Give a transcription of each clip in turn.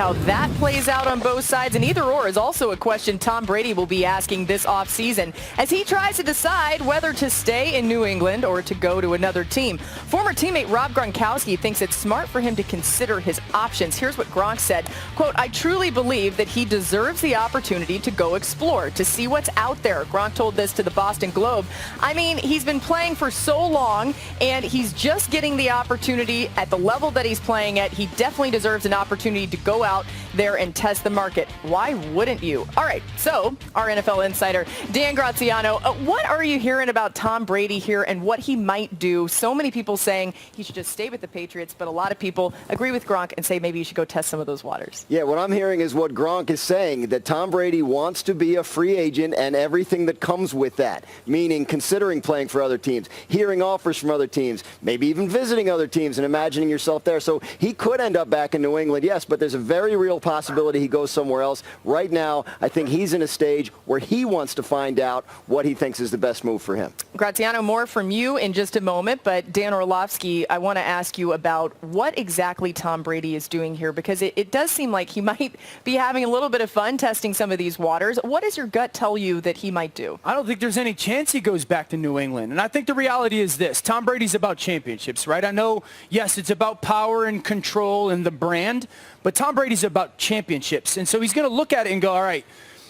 How that plays out on both sides, and either or is also a question Tom Brady will be asking this offseason as he tries to decide whether to stay in New England or to go to another team. Former teammate Rob Gronkowski thinks it's smart for him to consider his options. Here's what Gronk said, quote, "I truly believe that he deserves the opportunity to go explore, to see what's out there." Gronk told this to the Boston Globe. I mean, he's been playing for so long, and he's just getting the opportunity at the level that he's playing at. He definitely deserves an opportunity to go out there and test the market. Why wouldn't you? All right, so our NFL insider, Dan Graziano, what are you hearing about Tom Brady here and what he might do? So many people saying he should just stay with the Patriots, but a lot of people agree with Gronk and say maybe you should go test some of those waters. Yeah, what I'm hearing is what Gronk is saying, that Tom Brady wants to be a free agent and everything that comes with that, meaning considering playing for other teams, hearing offers from other teams, maybe even visiting other teams and imagining yourself there. So he could end up back in New England, yes, but there's a very real possibility he goes somewhere else. Right now, I think he's in a stage where he wants to find out what he thinks is the best move for him. Graziano, more from you in just a moment, but Dan Orlovsky, I want to ask you about what exactly Tom Brady is doing here, because it does seem like he might be having a little bit of fun testing some of these waters. What does your gut tell you that he might do? I don't think there's any chance he goes back to New England. And I think the reality is this. Tom Brady's about championships, right? I know, yes, it's about power and control and the brand, but Tom Brady's about championships. And so he's going to look at it and go, all right,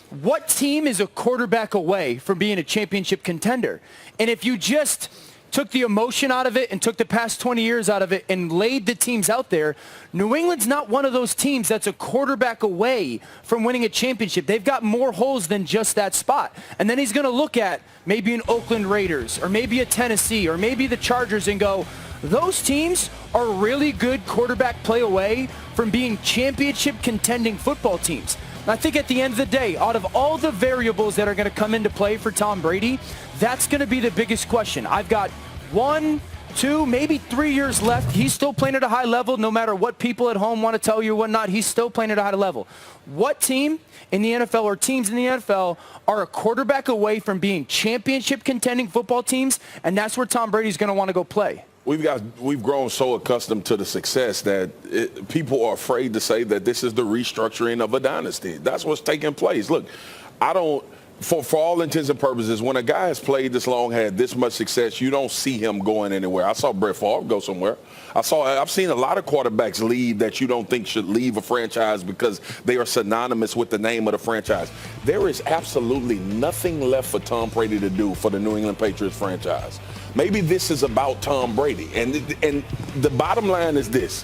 what team is a quarterback away from being a championship contender? And if you just took the emotion out of it and took the past 20 years out of it and laid the teams out there, New England's not one of those teams that's a quarterback away from winning a championship. They've got more holes than just that spot. And then he's going to look at maybe an Oakland Raiders or maybe a Tennessee or maybe the Chargers and go, those teams are really good quarterback play away from being championship contending football teams. And I think at the end of the day, out of all the variables that are going to come into play for Tom Brady, that's going to be the biggest question. I've got 1, 2, maybe 3 years left. He's still playing at a high level, no matter what people at home want to tell you or whatnot. He's still playing at a high level. What team in the NFL or teams in the NFL are a quarterback away from being championship contending football teams? And that's where Tom Brady's going to want to go play. We've grown so accustomed to the success that people are afraid to say that this is the restructuring of a dynasty. That's what's taking place. Look, for all intents and purposes, when a guy has played this long, had this much success, you don't see him going anywhere. I saw Brett Favre go somewhere. I've seen a lot of quarterbacks leave that you don't think should leave a franchise because they are synonymous with the name of the franchise. There is absolutely nothing left for Tom Brady to do for the New England Patriots franchise. Maybe this is about Tom Brady. And the bottom line is this,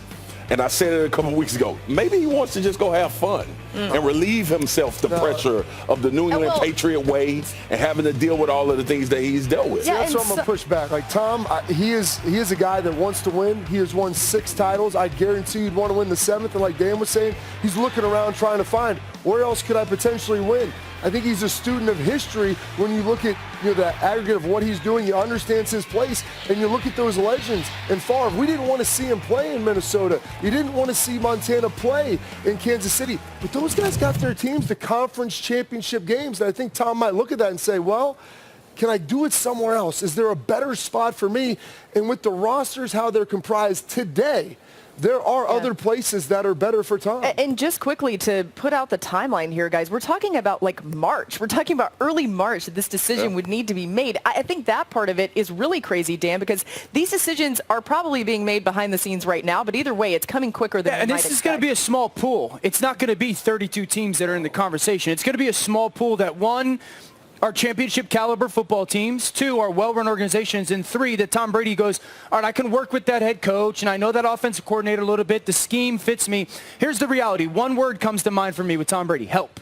and I said it a couple weeks ago, maybe he wants to just go have fun and relieve himself the pressure of the New England Patriot way and having to deal with all of the things that he's dealt with. Yeah, that's what I'm going to push back. Like, Tom, he is a guy that wants to win. He has won 6 titles. I guarantee he'd want to win the 7th. And like Dan was saying, he's looking around trying to find, where else could I potentially win? I think he's a student of history. When you look at the aggregate of what he's doing, he understands his place, and you look at those legends. And Favre, we didn't want to see him play in Minnesota. You didn't want to see Montana play in Kansas City. But those guys got their teams to conference championship games, and I think Tom might look at that and say, well, can I do it somewhere else? Is there a better spot for me? And with the rosters, how they're comprised today, there are other places that are better for Tom. And just quickly to put out the timeline here, guys, we're talking about like March. We're talking about early March that this decision would need to be made. I think that part of it is really crazy, Dan, because these decisions are probably being made behind the scenes right now, but either way, it's coming quicker than we might expect. And this is going to be a small pool. It's not going to be 32 teams that are in the conversation. It's going to be a small pool that, 1, are championship caliber football teams, 2, are well-run organizations, and 3, that Tom Brady goes, all right, I can work with that head coach, and I know that offensive coordinator a little bit. The scheme fits me. Here's the reality. One word comes to mind for me with Tom Brady: help.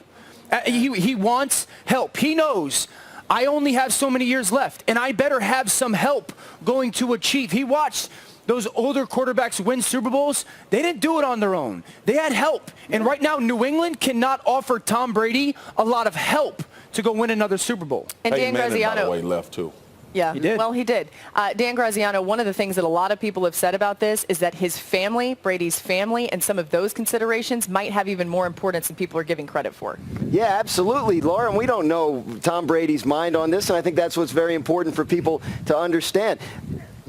He wants help. He knows I only have so many years left, and I better have some help going to achieve. He watched those older quarterbacks win Super Bowls. They didn't do it on their own. They had help. And right now, New England cannot offer Tom Brady a lot of help to go win another Super Bowl. And Dan Graziano, by the way, left too. Yeah, he did. Well, he did. Dan Graziano, one of the things that a lot of people have said about this is that his family, Brady's family, and some of those considerations might have even more importance than people are giving credit for. Yeah, absolutely, Lauren. We don't know Tom Brady's mind on this, and I think that's what's very important for people to understand.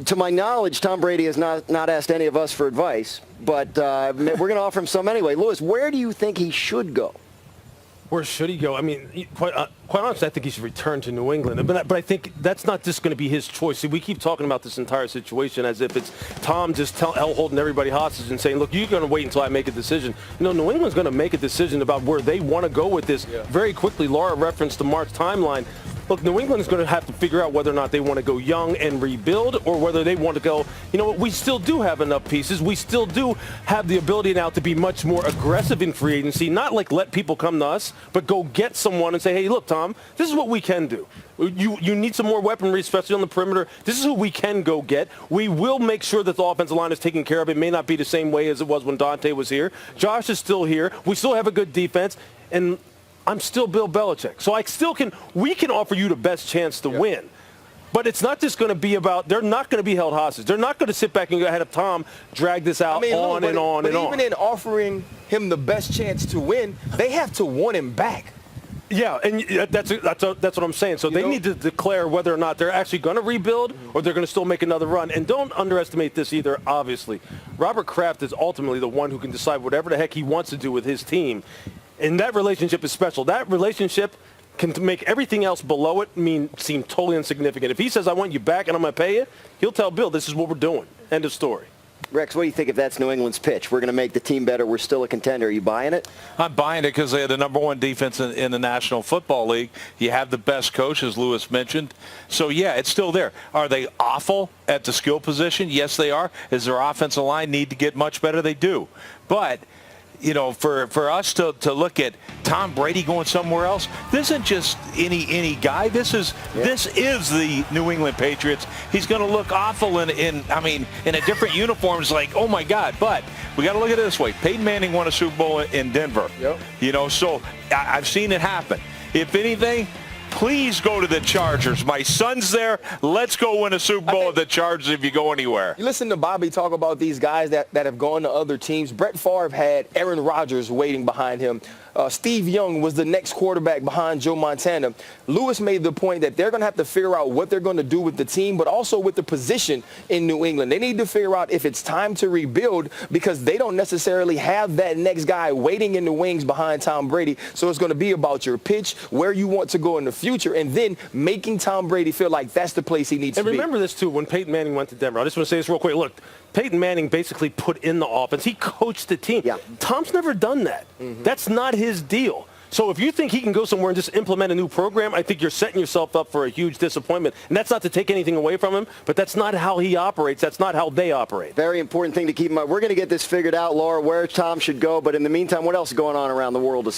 To my knowledge, Tom Brady has not asked any of us for advice. but we're going to offer him some anyway. Lewis, where do you think he should go? Where should he go? I mean, quite honestly, I think he should return to New England. But I think that's not just going to be his choice. See, we keep talking about this entire situation as if it's Tom just holding everybody hostage and saying, look, you're going to wait until I make a decision. New England's going to make a decision about where they want to go with this very quickly. Laura referenced the March timeline. Look, New England is going to have to figure out whether or not they want to go young and rebuild or whether they want to go, we still do have enough pieces. We still do have the ability now to be much more aggressive in free agency, not like let people come to us, but go get someone and say, hey, look, Tom, this is what we can do. You need some more weaponry, especially on the perimeter. This is who we can go get. We will make sure that the offensive line is taken care of. It may not be the same way as it was when Dante was here. Josh is still here. We still have a good defense. And I'm still Bill Belichick. So we can offer you the best chance to win. But it's not just going to be about, they're not going to be held hostage. They're not going to sit back and go ahead of Tom, drag this out on and on. But even in offering him the best chance to win, they have to want him back. Yeah, and that's what I'm saying. So they need to declare whether or not they're actually going to rebuild or they're going to still make another run. And don't underestimate this either, obviously. Robert Kraft is ultimately the one who can decide whatever the heck he wants to do with his team. And that relationship is special. That relationship can make everything else below it seem totally insignificant. If he says, I want you back and I'm going to pay you, he'll tell Bill, this is what we're doing. End of story. Rex, what do you think if that's New England's pitch? We're going to make the team better. We're still a contender. Are you buying it? I'm buying it because they had the #1 defense in the National Football League. You have the best coach, as Lewis mentioned. So, yeah, it's still there. Are they awful at the skill position? Yes, they are. Does their offensive line need to get much better? They do. But for us to look at Tom Brady going somewhere else, this isn't just any guy. This is the New England Patriots. He's going to look awful in a different uniform. It's like, oh my God. But we got to look at it this way. Peyton Manning won a Super Bowl in Denver. Yep. So I've seen it happen. If anything, please go to the Chargers. My son's there. Let's go win a Super Bowl at the Chargers if you go anywhere. You listen to Bobby talk about these guys that have gone to other teams. Brett Favre had Aaron Rodgers waiting behind him. Steve Young was the next quarterback behind Joe Montana. Lewis made the point that they're going to have to figure out what they're going to do with the team, but also with the position in New England. They need to figure out if it's time to rebuild because they don't necessarily have that next guy waiting in the wings behind Tom Brady. So it's going to be about your pitch, where you want to go in the future, and then making Tom Brady feel like that's the place he needs to be. And remember this, too, when Peyton Manning went to Denver. I just want to say this real quick. Look, Peyton Manning basically put in the offense. He coached the team. Yeah. Tom's never done that. That's not his deal. So if you think he can go somewhere and just implement a new program, I think you're setting yourself up for a huge disappointment. And that's not to take anything away from him, but that's not how he operates. That's not how they operate. Very important thing to keep in mind. We're going to get this figured out, Laura, where Tom should go. But in the meantime, what else is going on around the world of